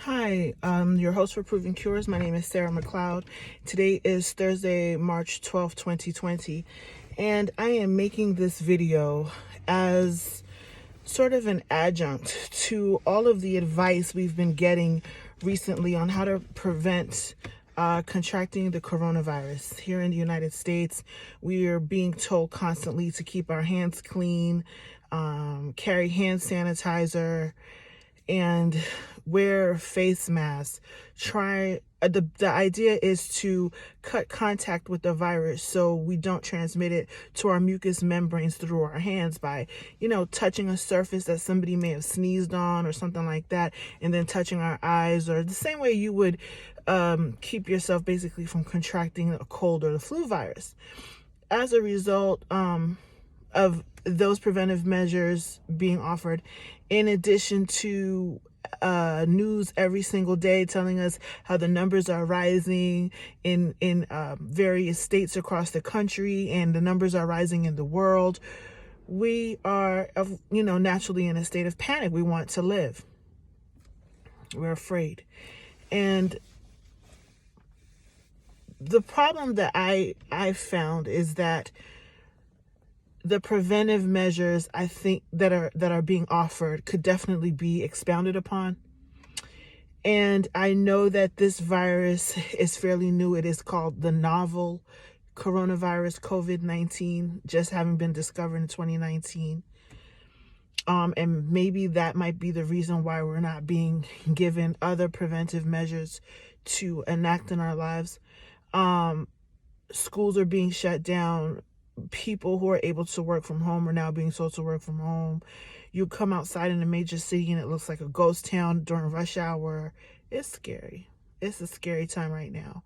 Hi, your host for Proven Cures. My name is Sarah McLeod. Today is Thursday, March 12th, 2020, and I am making this video as sort of an adjunct to all of the advice we've been getting recently on how to prevent contracting the coronavirus. Here in the United States, we are being told constantly to keep our hands clean, carry hand sanitizer, and wear face masks. The idea is to cut contact with the virus so we don't transmit it to our mucous membranes through our hands by, touching a surface that somebody may have sneezed on or something like that, and then touching our eyes, or the same way you would keep yourself basically from contracting a cold or the flu virus. As a result of those preventive measures being offered, in addition to news every single day telling us how the numbers are rising in various states across the country, and the numbers are rising in the world, we are, naturally in a state of panic. We want to live. We're afraid. And the problem that I found is that the preventive measures, I think, that are being offered could definitely be expounded upon. And I know that this virus is fairly new. It is called the novel coronavirus, COVID-19, just having been discovered in 2019. And maybe that might be the reason why we're not being given other preventive measures to enact in our lives. Schools are being shut down. People who are able to work from home are now being told to work from home. You come outside in a major city and it looks like a ghost town during rush hour. It's scary. It's a scary time right now.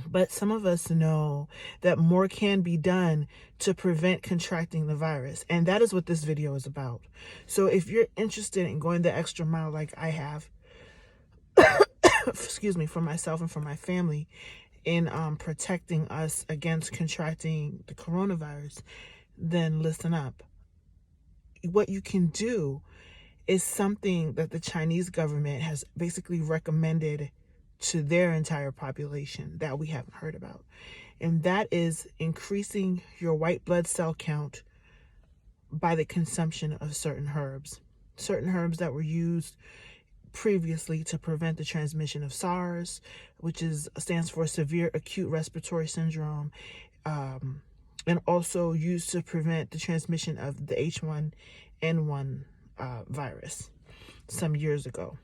But some of us know that more can be done to prevent contracting the virus. And that is what this video is about. So if you're interested in going the extra mile like I have, excuse me, for myself and for my family, in protecting us against contracting the coronavirus, then listen up. What you can do is something that the Chinese government has basically recommended to their entire population that we haven't heard about. And that is increasing your white blood cell count by the consumption of certain herbs. Certain herbs that were used previously to prevent the transmission of SARS, which stands for severe acute respiratory syndrome, and also used to prevent the transmission of the H1N1 virus some years ago.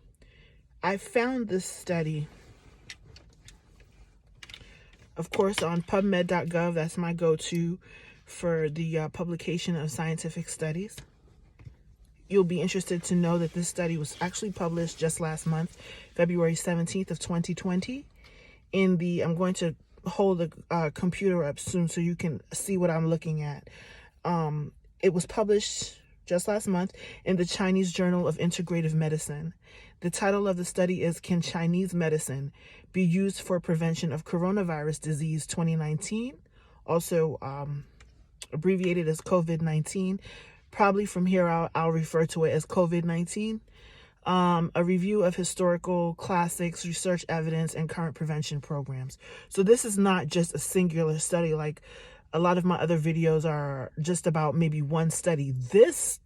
I found this study, of course, on PubMed.gov. That's my go-to for the publication of scientific studies. You'll be interested to know that this study was actually published just last month, February 17th of 2020. I'm going to hold the computer up soon so you can see what I'm looking at. It was published just last month in the Chinese Journal of Integrative Medicine. The title of the study is "Can Chinese Medicine Be Used for Prevention of Coronavirus Disease 2019?" Also abbreviated as COVID-19. Probably from here I'll refer to it as COVID-19. A review of historical classics, research evidence, and current prevention programs. So this is not just a singular study like a lot of my other videos are just about maybe one study. This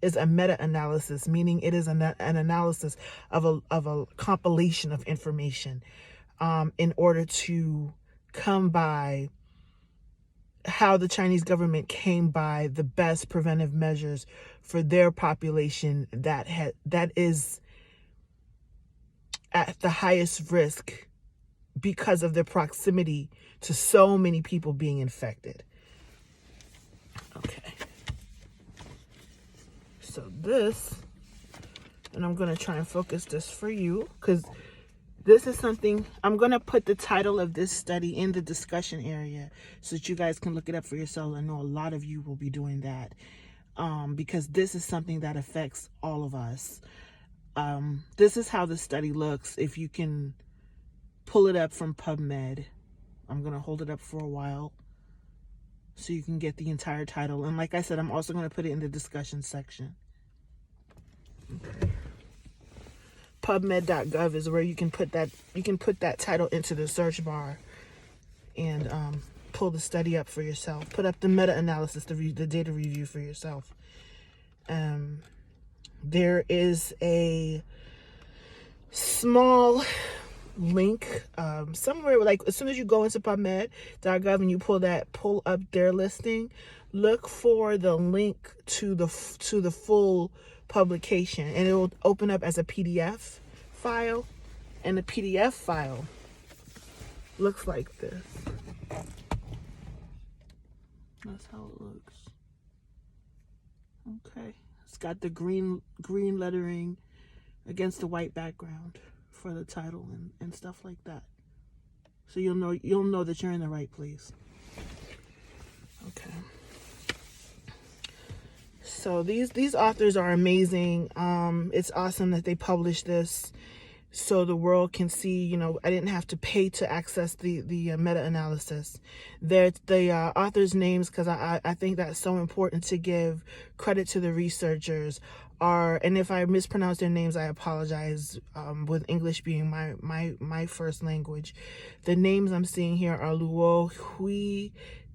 is a meta-analysis, meaning it is an analysis of a compilation of information in order to come by how the Chinese government came by the best preventive measures for their population that is at the highest risk because of their proximity to so many people being infected. Okay. So this, and I'm going to try and focus this for you because this is something, I'm going to put the title of this study in the discussion area so that you guys can look it up for yourself. I know a lot of you will be doing that because this is something that affects all of us. This is how the study looks. If you can pull it up from PubMed, I'm going to hold it up for a while so you can get the entire title. And like I said, I'm also going to put it in the discussion section. Okay. PubMed.gov is where you can put that title into the search bar and pull the study up for yourself. Put up the meta-analysis, the data review for yourself. There is a small link somewhere, like as soon as you go into PubMed.gov and you pull up their listing, look for the link to the full publication, and it will open up as a PDF file, and the PDF file looks like this. That's how it looks. Okay, it's got the green lettering against the white background for the title and stuff like that. So you'll know that you're in the right place. Okay. So these authors are amazing. It's awesome that they published this so the world can see. I didn't have to pay to access the meta-analysis. The authors' names, because I think that's so important to give credit to the researchers, and if I mispronounce their names, I apologize, with English being my first language. The names I'm seeing here are Luo Hui,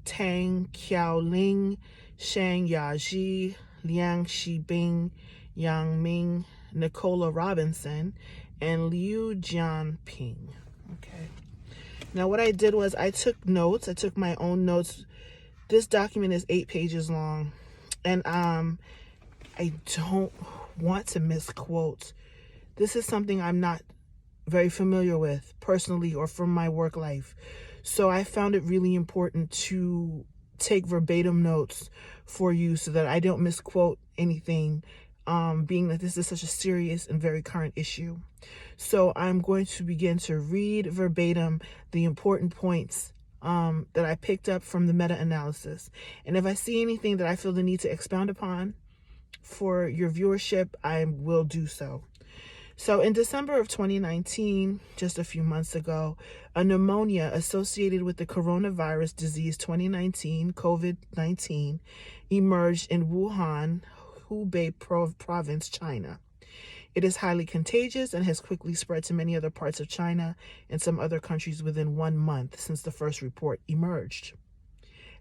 Tang Qiaoling, Shang Yaji, Liang Shibing, Yang Ming, Nicola Robinson, and Liu Jianping. Okay. Now what I did was I took notes. I took my own notes. This document is 8 pages long, and I don't want to misquote. This is something I'm not very familiar with personally or from my work life. So I found it really important to take verbatim notes for you so that I don't misquote anything, being that this is such a serious and very current issue. So I'm going to begin to read verbatim the important points that I picked up from the meta-analysis. And if I see anything that I feel the need to expound upon for your viewership, I will do so. So in December of 2019, just a few months ago, a pneumonia associated with the coronavirus disease 2019, COVID-19, emerged in Wuhan, Hubei province, China. It is highly contagious and has quickly spread to many other parts of China and some other countries within 1 month since the first report emerged.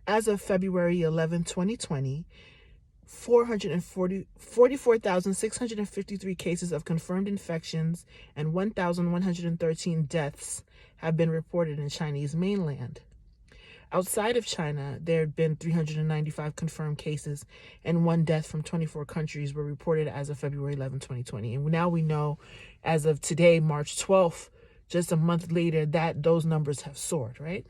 As of February 11, 2020, 44,653 cases of confirmed infections and 1,113 deaths have been reported in Chinese mainland. Outside of China, there had been 395 confirmed cases and 1 death from 24 countries were reported as of February 11, 2020. And now we know, as of today, March 12th, just a month later, that those numbers have soared, right?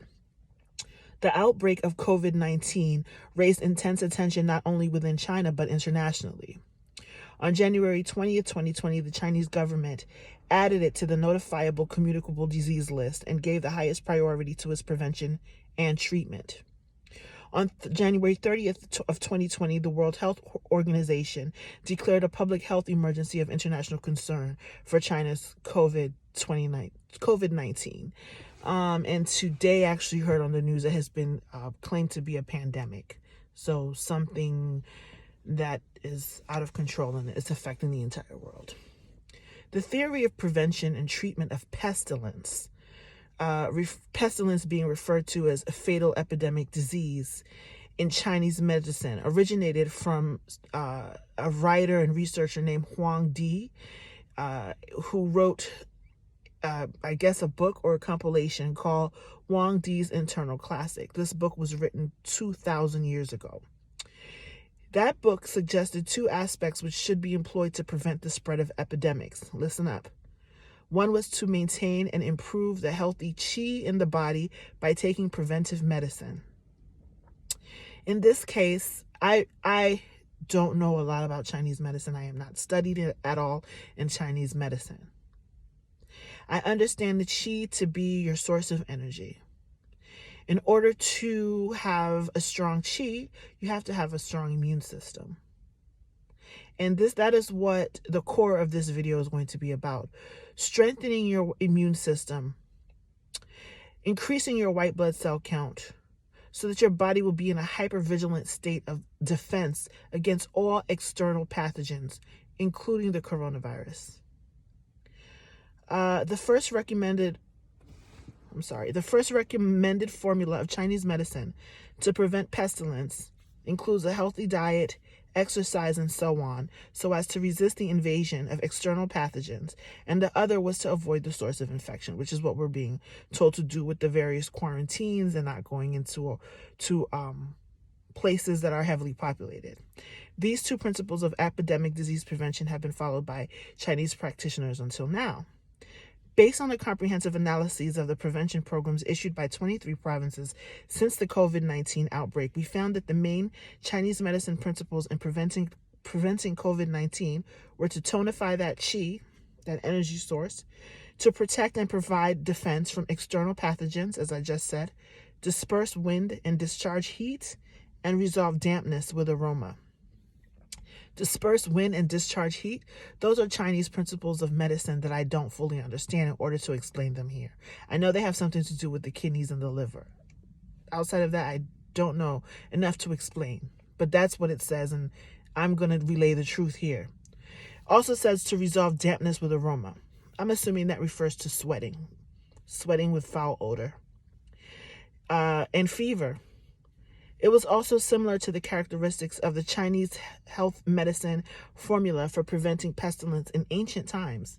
The outbreak of COVID-19 raised intense attention not only within China, but internationally. On January 20th, 2020, the Chinese government added it to the notifiable communicable disease list and gave the highest priority to its prevention and treatment. On January 30th of 2020, the World Health Organization declared a public health emergency of international concern for China's COVID-19. And today I actually heard on the news it has been claimed to be a pandemic. So something that is out of control and it's affecting the entire world. The theory of prevention and treatment of pestilence, pestilence being referred to as a fatal epidemic disease in Chinese medicine, originated from a writer and researcher named Huang Di, who wrote I guess a book or a compilation called Huang Di's Internal Classic. This book was written 2,000 years ago. That book suggested 2 aspects which should be employed to prevent the spread of epidemics. Listen up. One was to maintain and improve the healthy qi in the body by taking preventive medicine. In this case, I don't know a lot about Chinese medicine. I am not studied it at all in Chinese medicine. I understand the qi to be your source of energy. In order to have a strong qi, you have to have a strong immune system. And that is what the core of this video is going to be about. Strengthening your immune system, increasing your white blood cell count, so that your body will be in a hypervigilant state of defense against all external pathogens, including the coronavirus. The first recommended formula of Chinese medicine to prevent pestilence includes a healthy diet, exercise, and so on, so as to resist the invasion of external pathogens. And the other was to avoid the source of infection, which is what we're being told to do with the various quarantines and not going into places that are heavily populated. These two principles of epidemic disease prevention have been followed by Chinese practitioners until now. Based on the comprehensive analyses of the prevention programs issued by 23 provinces since the COVID-19 outbreak, we found that the main Chinese medicine principles in preventing COVID-19 were to tonify that qi, that energy source, to protect and provide defense from external pathogens, as I just said, disperse wind and discharge heat, and resolve dampness with aroma. Disperse wind and discharge heat, those are Chinese principles of medicine that I don't fully understand in order to explain them here. I know they have something to do with the kidneys and the liver. Outside of that, I don't know enough to explain, but that's what it says, and I'm going to relay the truth here. Also says to resolve dampness with aroma. I'm assuming that refers to sweating with foul odor, and fever. It was also similar to the characteristics of the Chinese health medicine formula for preventing pestilence in ancient times,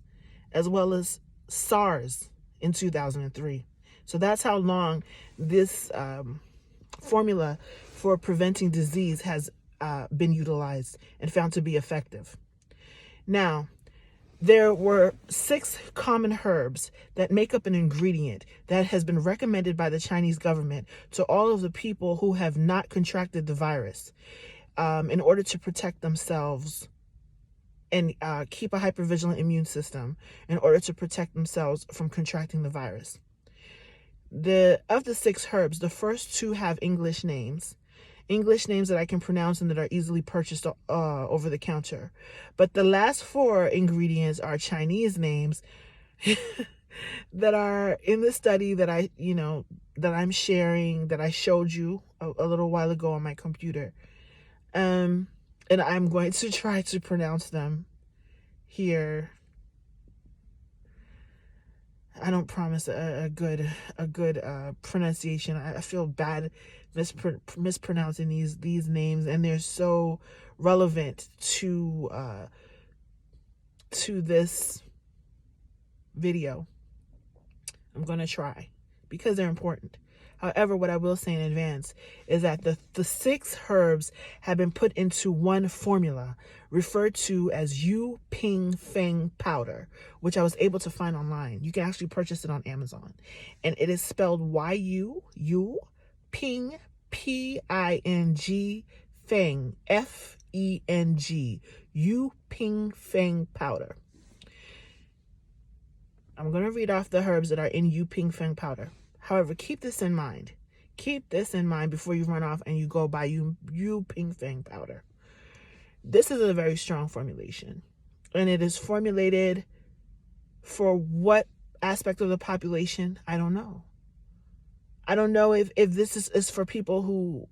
as well as SARS in 2003. So that's how long this formula for preventing disease has been utilized and found to be effective. Now, there were 6 common herbs that make up an ingredient that has been recommended by the Chinese government to all of the people who have not contracted the virus in order to protect themselves and keep a hypervigilant immune system in order to protect themselves from contracting the virus. Of the 6 herbs, the first 2 have English names that I can pronounce and that are easily purchased over the counter. But the last 4 ingredients are Chinese names that are in the study that I'm sharing, that I showed you a little while ago on my computer. And I'm going to try to pronounce them here. I don't promise a good pronunciation. I feel bad mispronouncing these names, and they're so relevant to this video. I'm gonna try because they're important. However, what I will say in advance is that the 6 herbs have been put into one formula referred to as Yu Ping Feng powder, which I was able to find online. You can actually purchase it on Amazon. And it is spelled Yu Ping, P-I-N-G, Feng, F-E-N-G, Yu Ping Feng powder. I'm going to read off the herbs that are in Yu Ping Feng powder. However, keep this in mind. Keep this in mind before you run off and you go buy Yu Ping Feng powder. This is a very strong formulation, and it is formulated for what aspect of the population? I don't know. I don't know if this is for people who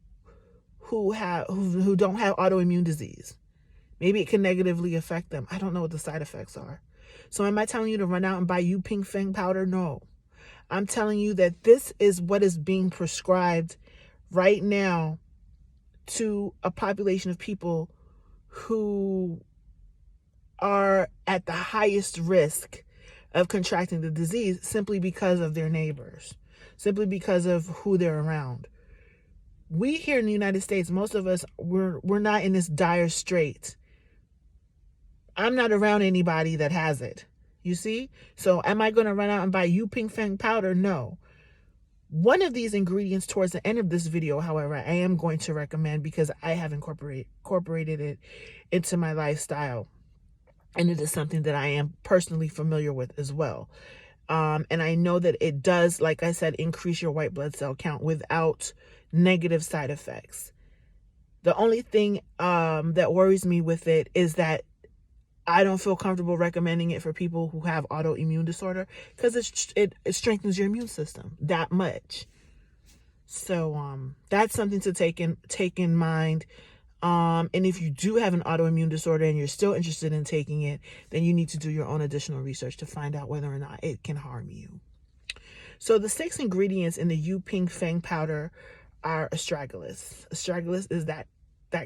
don't have autoimmune disease. Maybe it can negatively affect them. I don't know what the side effects are. So am I telling you to run out and buy Yu Ping Feng powder? No. I'm telling you that this is what is being prescribed right now to a population of people who are at the highest risk of contracting the disease simply because of their neighbors, simply because of who they're around. We here in the United States, most of us, we're not in this dire strait. I'm not around anybody that has it. You see? So am I going to run out and buy Yu Ping Feng powder? No. One of these ingredients towards the end of this video, however, I am going to recommend because I have incorporated it into my lifestyle. And it is something that I am personally familiar with as well. And I know that it does, like I said, increase your white blood cell count without negative side effects. The only thing that worries me with it is that I don't feel comfortable recommending it for people who have autoimmune disorder because it strengthens your immune system that much. So that's something to take in mind. And if you do have an autoimmune disorder and you're still interested in taking it, then you need to do your own additional research to find out whether or not it can harm you. So the 6 ingredients in the Yu Ping Feng powder are astragalus. Astragalus is that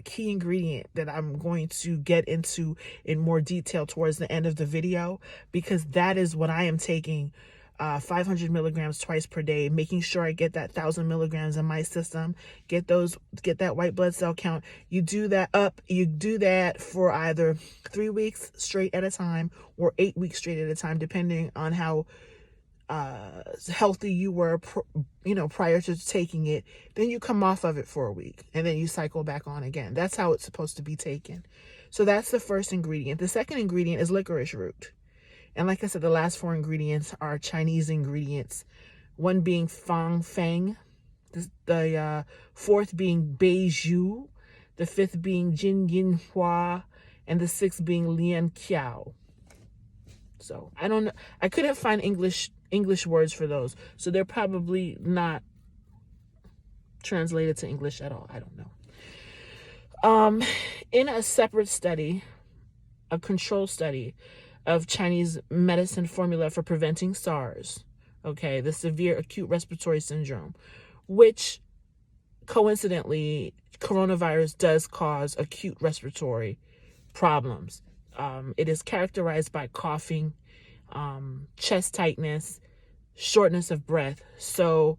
key ingredient that I'm going to get into in more detail towards the end of the video, because that is what I am taking 500 milligrams twice per day, making sure I get that 1,000 milligrams in my system, get that white blood cell count. You do that for either 3 weeks straight at a time or 8 weeks straight at a time, depending on how healthy you were, prior to taking it. Then you come off of it for a week and then you cycle back on again. That's how it's supposed to be taken. So that's the first ingredient. The second ingredient is licorice root. And like I said, the last 4 ingredients are Chinese ingredients. One being Feng, the fourth being Beiju, the fifth being Jin Yin Hua, and the 6th being Lian Kiao. So I don't know. I couldn't find English words for those. So they're probably not translated to English at all. I don't know. In a separate study, a control study of Chinese medicine formula for preventing SARS, the severe acute respiratory syndrome, which coincidentally, coronavirus does cause acute respiratory problems. It is characterized by coughing, chest tightness, shortness of breath. So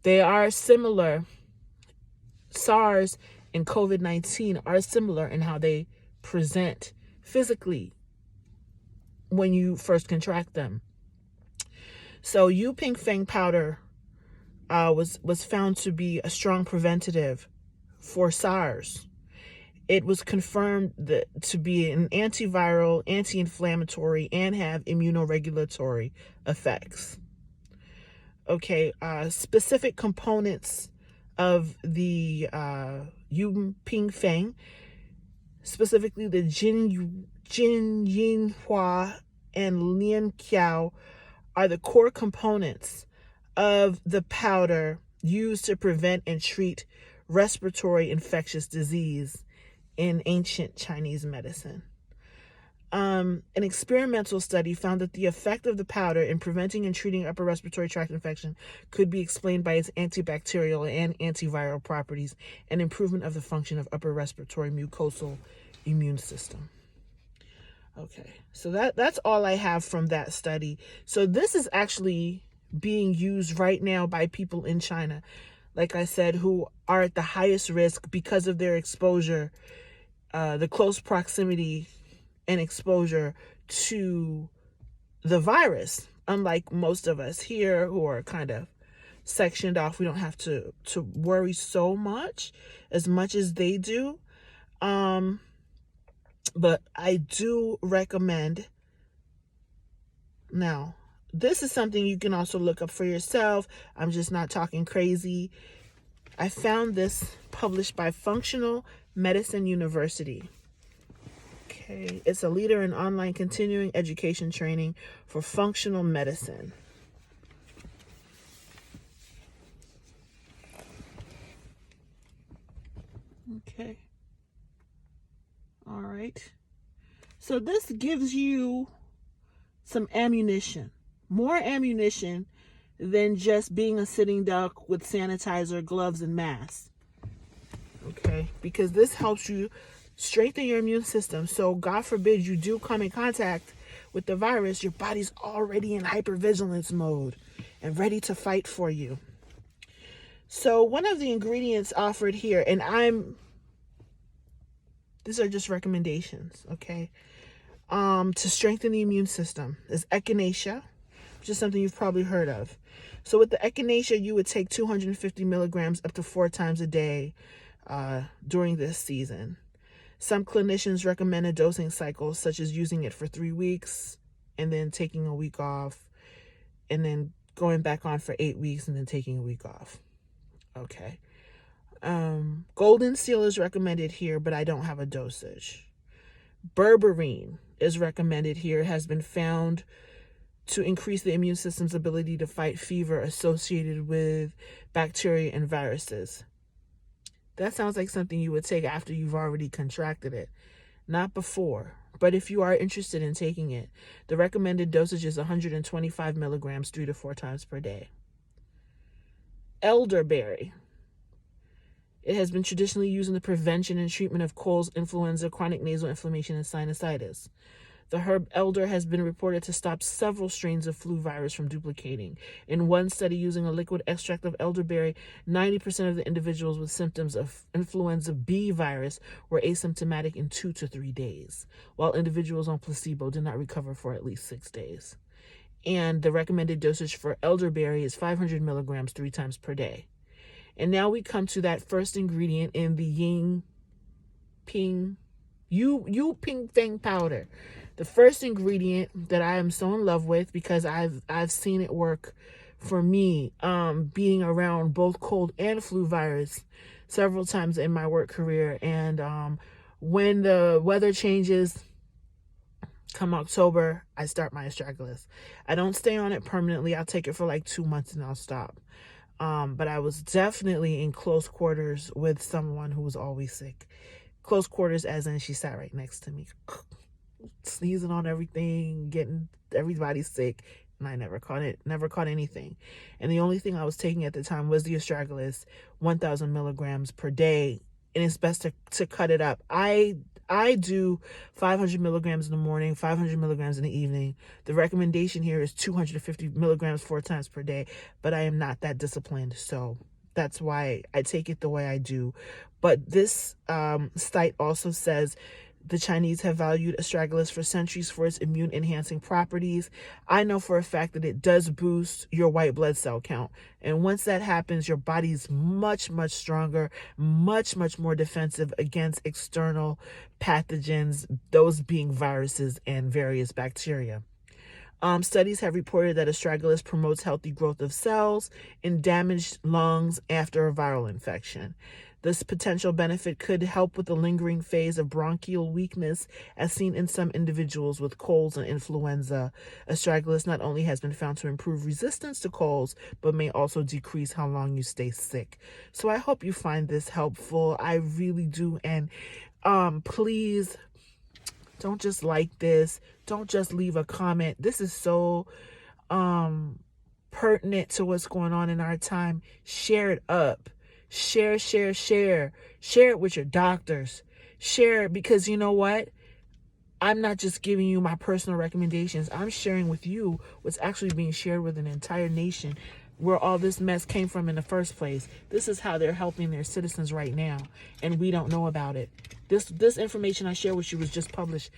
they are similar. SARS and COVID-19 are similar in how they present physically when you first contract them. So Yu Ping Feng powder was found to be a strong preventative for SARS. It was confirmed to be an antiviral, anti-inflammatory, and have immunoregulatory effects. Specific components of the Yu Ping Feng, specifically the Jin Yin Hua and Lian Kiao, are the core components of the powder used to prevent and treat respiratory infectious disease in ancient Chinese medicine. An experimental study found that the effect of the powder in preventing and treating upper respiratory tract infection could be explained by its antibacterial and antiviral properties and improvement of the function of upper respiratory mucosal immune system. So that's all I have from that study. So this is actually being used right now by people in China, like I said, who are at the highest risk because of their exposure, the close proximity and exposure to the virus. Unlike most of us here who are kind of sectioned off, we don't have to worry so much as they do. But I do recommend. Now, this is something you can also look up for yourself. I'm just not talking crazy. I found this published by Functional Medicine University. It's a leader in online continuing education training for functional medicine. All right. So this gives you some ammunition, more ammunition than just being a sitting duck with sanitizer, gloves, and masks. Because this helps you strengthen your immune system. So God forbid you do come in contact with the virus, your body's already in hypervigilance mode and ready to fight for you. So one of the ingredients offered here, and these are just recommendations, to strengthen the immune system, is echinacea, which is something you've probably heard of. So with the echinacea, you would take 250 milligrams up to 4 times a day during this season. Some clinicians recommend a dosing cycle, such as using it for 3 weeks and then taking a week off, and then going back on for 8 weeks and then taking a week off. Golden seal is recommended here, but I don't have a dosage. Berberine is recommended here. It has been found to increase the immune system's ability to fight fever associated with bacteria and viruses. That sounds like something you would take after you've already contracted it, not before. But if you are interested in taking it, the recommended dosage is 125 milligrams 3 to 4 times per day. Elderberry. It has been traditionally used in the prevention and treatment of colds, influenza, chronic nasal inflammation, and sinusitis. The herb elder has been reported to stop several strains of flu virus from duplicating. In one study using a liquid extract of elderberry, 90% of the individuals with symptoms of influenza B virus were asymptomatic in 2 to 3 days, while individuals on placebo did not recover for at least 6 days. And the recommended dosage for elderberry is 500 milligrams 3 times per day. And now we come to that first ingredient in the Yu Ping Feng powder. The first ingredient that I am so in love with, because I've seen it work for me, being around both cold and flu virus several times in my work career. And when the weather changes, come October, I start my astragalus. I don't stay on it permanently. I'll take it for like 2 months and I'll stop. But I was definitely in close quarters with someone who was always sick. Close quarters as in she sat right next to me, sneezing on everything, getting everybody sick, and I never caught anything. And the only thing I was taking at the time was the astragalus, 1,000 milligrams per day, and it's best to cut it up. I do 500 milligrams in the morning, 500 milligrams in the evening. The recommendation here is 250 milligrams 4 times per day, but I am not that disciplined, so that's why I take it the way I do. But this site also says the Chinese have valued astragalus for centuries for its immune-enhancing properties. I know for a fact that it does boost your white blood cell count. And once that happens, your body's much, much stronger, much, much more defensive against external pathogens, those being viruses and various bacteria. Studies have reported that astragalus promotes healthy growth of cells in damaged lungs after a viral infection. This potential benefit could help with the lingering phase of bronchial weakness as seen in some individuals with colds and influenza. Astragalus not only has been found to improve resistance to colds, but may also decrease how long you stay sick. So I hope you find this helpful. I really do. And please don't just like this. Don't just leave a comment. This is so pertinent to what's going on in our time. Share it up. Share it with your doctors. Share it, because you know what? I'm not just giving you my personal recommendations. I'm sharing with you what's actually being shared with an entire nation, where all this mess came from in the first place. This is how they're helping their citizens right now, and we don't know about it. This information I share with you was just published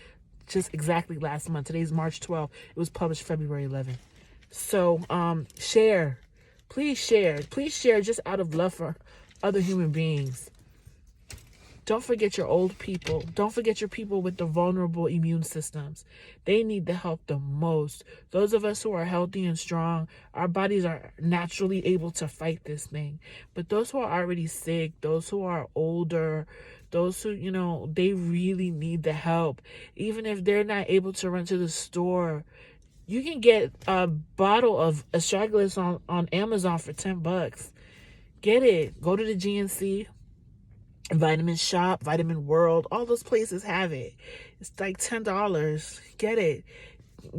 just exactly last month. Today's March 12th. It was published February 11th. So share. Please share. Please share just out of love for other human beings. Don't forget your old people. Don't forget your people with the vulnerable immune systems. They need the help the most. Those of us who are healthy and strong, our bodies are naturally able to fight this thing. But those who are already sick, those who are older, those who, they really need the help. Even if they're not able to run to the store, you can get a bottle of astragalus on Amazon for $10. Get it. Go to the GNC, Vitamin Shop, Vitamin World. All those places have it. It's like $10. Get it.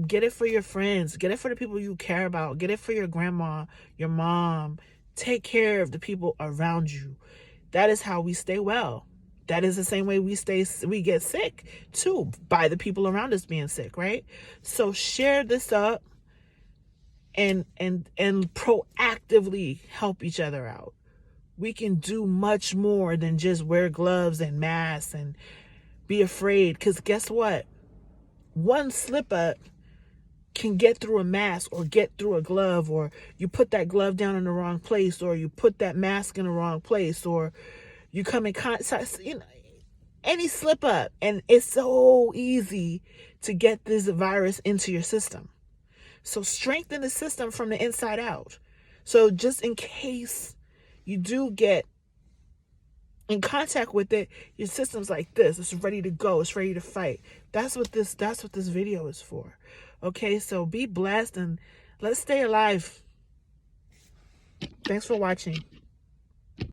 Get it for your friends. Get it for the people you care about. Get it for your grandma, your mom. Take care of the people around you. That is how we stay well. That is the same way we get sick too, by the people around us being sick, right? So share this up and proactively help each other out. We can do much more than just wear gloves and masks and be afraid, because guess what? One slip up can get through a mask or get through a glove, or you put that glove down in the wrong place, or you put that mask in the wrong place, or you come in contact, any slip up, and it's so easy to get this virus into your system. So strengthen the system from the inside out. So just in case you do get in contact with it, your system's like this. It's ready to go. It's ready to fight. That's what this video is for. Okay, so be blessed and let's stay alive. Thanks for watching.